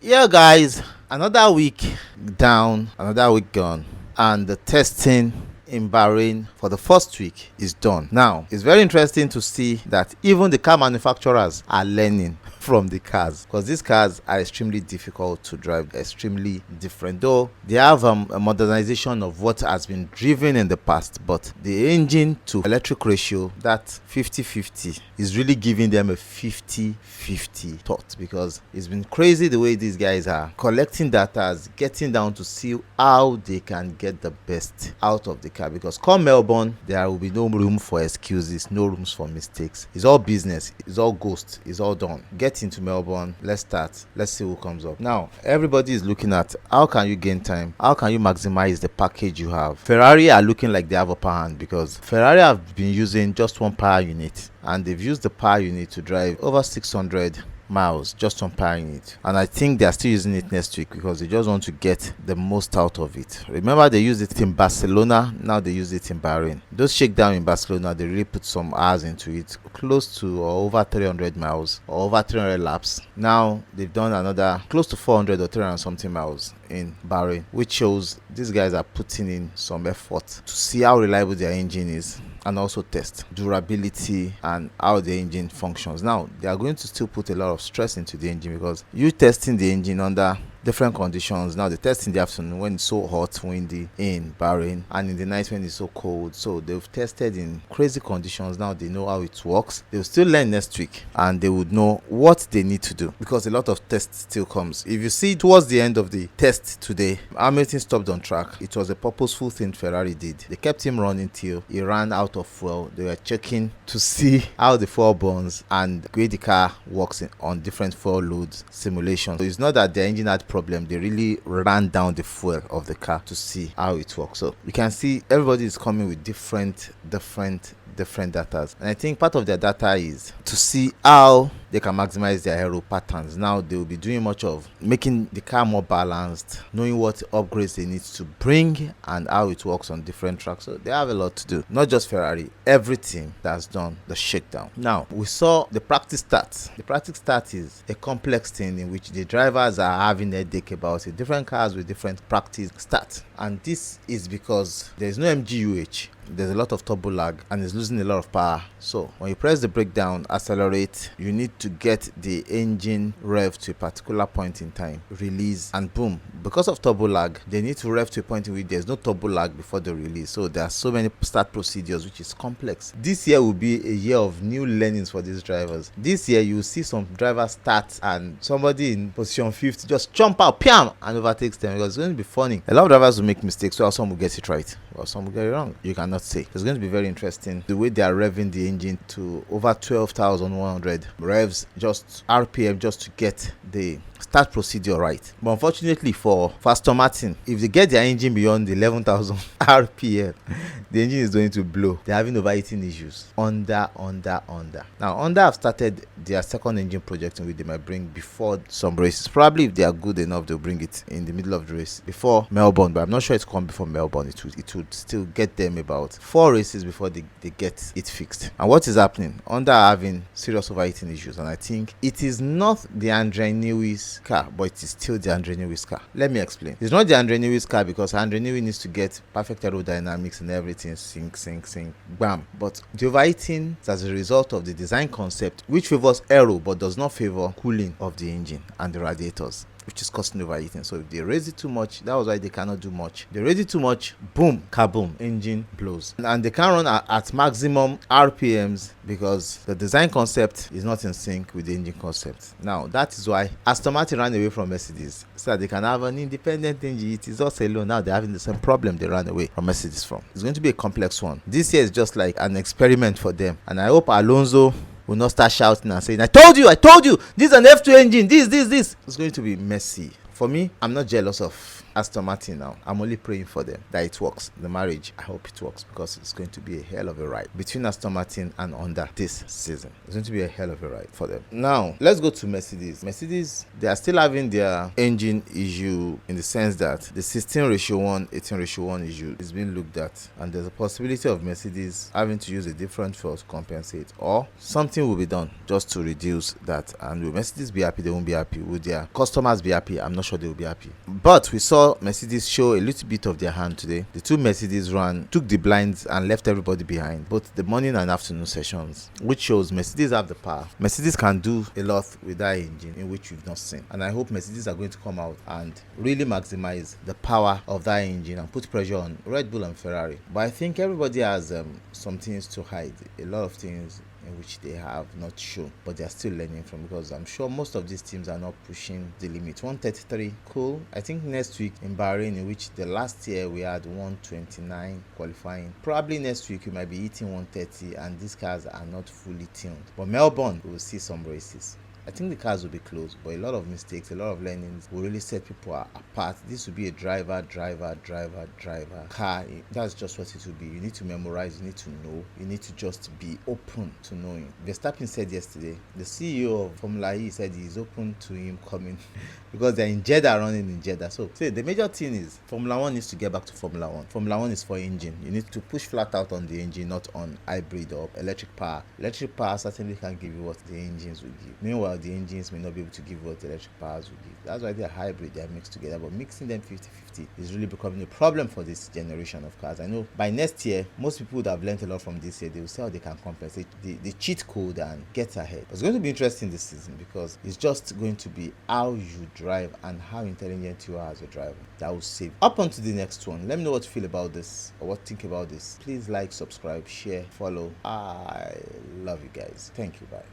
Yeah, guys, another week down, another week gone, and the testing in Bahrain for the first week is done. Now, it's very interesting to see that even the car manufacturers are learning from the cars, because these cars are extremely difficult to drive, extremely different, though they have a modernization of what has been driven in the past, but the engine to electric ratio, that 50-50, is really giving them a 50-50 thought, because it's been crazy the way these guys are collecting data, getting down to see how they can get the best out of the car. Because come Melbourne, there will be no room for excuses, no rooms for mistakes. It's all business, it's all ghost, it's all done. Get into Melbourne, let's start, let's see who comes up. Now everybody is looking at how can you gain time, how can you maximize the package you have. Ferrari are looking like they have upper hand, because Ferrari have been using just one power unit, and they've used the power unit to drive over 600 miles just on power unit, and I think they are still using it next week because they just want to get the most out of it. Remember, they used it in Barcelona, now they use it in Bahrain. Those shakedown in Barcelona, they really put some hours into it, close to or over 300 miles or over 300 laps. Now they've done another close to 400 or 300 something miles in Bahrain, which shows these guys are putting in some effort to see how reliable their engine is, and also test durability and how the engine functions. Now they are going to still put a lot of stress into the engine, because you testing the engine under different conditions. Now they test in the afternoon when it's so hot, windy in Bahrain, and in the night when it's so cold. So they've tested in crazy conditions. Now they know how it works. They'll still learn next week, and they would know what they need to do, because a lot of tests still comes. If you see towards the end of the test today, Hamilton stopped on track. It was a purposeful thing Ferrari did. They kept him running till he ran out of fuel. They were checking to see how the fuel burns and the way the car works on different fuel loads simulations. So it's not that the engine had problem, they really ran down the fuel of the car to see how it works. So you can see everybody is coming with different data, and I think part of their data is to see how they can maximize their aero patterns. Now they will be doing much of making the car more balanced, knowing what upgrades they need to bring and how it works on different tracks. So they have a lot to do, not just Ferrari, every team that's done the shakedown. Now we saw the practice stats. The practice stat is a complex thing in which the drivers are having a headache about it, different cars with different practice stats, and this is because there is no MGUH. There's a lot of turbo lag, and it's losing a lot of power. So when you press the brake down, accelerate, you need to get the engine rev to a particular point in time, release, and boom. Because of turbo lag, they need to rev to a point in which there's no turbo lag before the release. So there are so many start procedures, which is complex. This year will be a year of new learnings for these drivers. This year you will see some drivers start and somebody in position 50 just jump out, piam, and overtakes them, because it's going to be funny. A lot of drivers will make mistakes, while some will get it right, while some will get it wrong. You cannot say. It's going to be very interesting the way they are revving the engine to over 12,100 revs, just RPM, just to get the start procedure right. But unfortunately for Aston Martin, if they get their engine beyond the 11,000 RPM, the engine is going to blow. They're having overheating issues. Now Honda have started their second engine project, in which they might bring before some races. Probably if they are good enough, they'll bring it in the middle of the race before Melbourne, but I'm not sure it's come before Melbourne. It would still get them about 4 races before they get it fixed. And what is happening? Honda are having serious overheating issues, and I think it is not the Andre Newey's car, but it is still the Andre Newey's car. Let me explain. It's not the Andre Newey's car because Andre Newey needs to get perfect aerodynamics and everything sync, bam. But the overheating is as a result of the design concept, which favors aero but does not favor cooling of the engine and the radiators, which is causing overheating. So if they raise it too much, that was why they cannot do much. They raise it too much, boom, kaboom, engine blows. And they can't run at maximum RPMs because the design concept is not in sync with the engine concept. Now that is why Aston Martin ran away from Mercedes, so that they can have an independent engine. It is us alone. Now they're having the same problem they ran away from Mercedes from. It's going to be a complex one. This year is just like an experiment for them, and I hope Alonso will not start shouting and saying, I told you, this is an F2 engine, this. It's going to be messy for me, I'm not jealous of Aston Martin now. I'm only praying for them that it works. The marriage, I hope it works, because it's going to be a hell of a ride between Aston Martin and Honda this season. It's going to be a hell of a ride for them. Now, let's go to Mercedes. Mercedes, they are still having their engine issue, in the sense that the 16:1, 18:1 issue is being looked at, and there's a possibility of Mercedes having to use a different fuel to compensate, or something will be done just to reduce that. And will Mercedes be happy? They won't be happy. Will their customers be happy? I'm not sure they will be happy. But we saw Mercedes show a little bit of their hand today. The two Mercedes took the blinds and left everybody behind, both the morning and afternoon sessions, which shows Mercedes have the power. Mercedes can do a lot with that engine, in which we've not seen. And I hope Mercedes are going to come out and really maximize the power of that engine and put pressure on Red Bull and Ferrari. But I think everybody has some things to hide, a lot of things in which they have not shown, but they are still learning from, because I'm sure most of these teams are not pushing the limit. 133, cool. I think next week in Bahrain, in which the last year we had 129 qualifying, probably next week we might be hitting 130, and these cars are not fully tuned. But Melbourne, we will see some races. I think the cars will be close, but a lot of mistakes, a lot of learnings will really set people apart. This will be a driver car. That's just what it will be. You need to memorize, you need to know, you need to just be open to knowing. Verstappen said yesterday, the CEO of Formula E said he's open to him coming because they're in Jeddah, running in Jeddah. So the major thing is Formula 1 needs to get back to Formula 1. Formula 1 is for engine. You need to push flat out on the engine, not on hybrid or electric power. Electric power certainly can't give you what the engines will give. Meanwhile, the engines may not be able to give what the electric powers will give. That's why they're hybrid, they're mixed together. But mixing them 50-50 is really becoming a problem for this generation of cars. I know by next year, most people would have learned a lot from this year. They will see how they can compensate the cheat code and get ahead. It's going to be interesting this season, because it's just going to be how you drive and how intelligent you are as a driver that will save. Up on to the next one. Let me know what you feel about this or what you think about this. Please like, subscribe, share, follow. I love you guys. Thank you. Bye.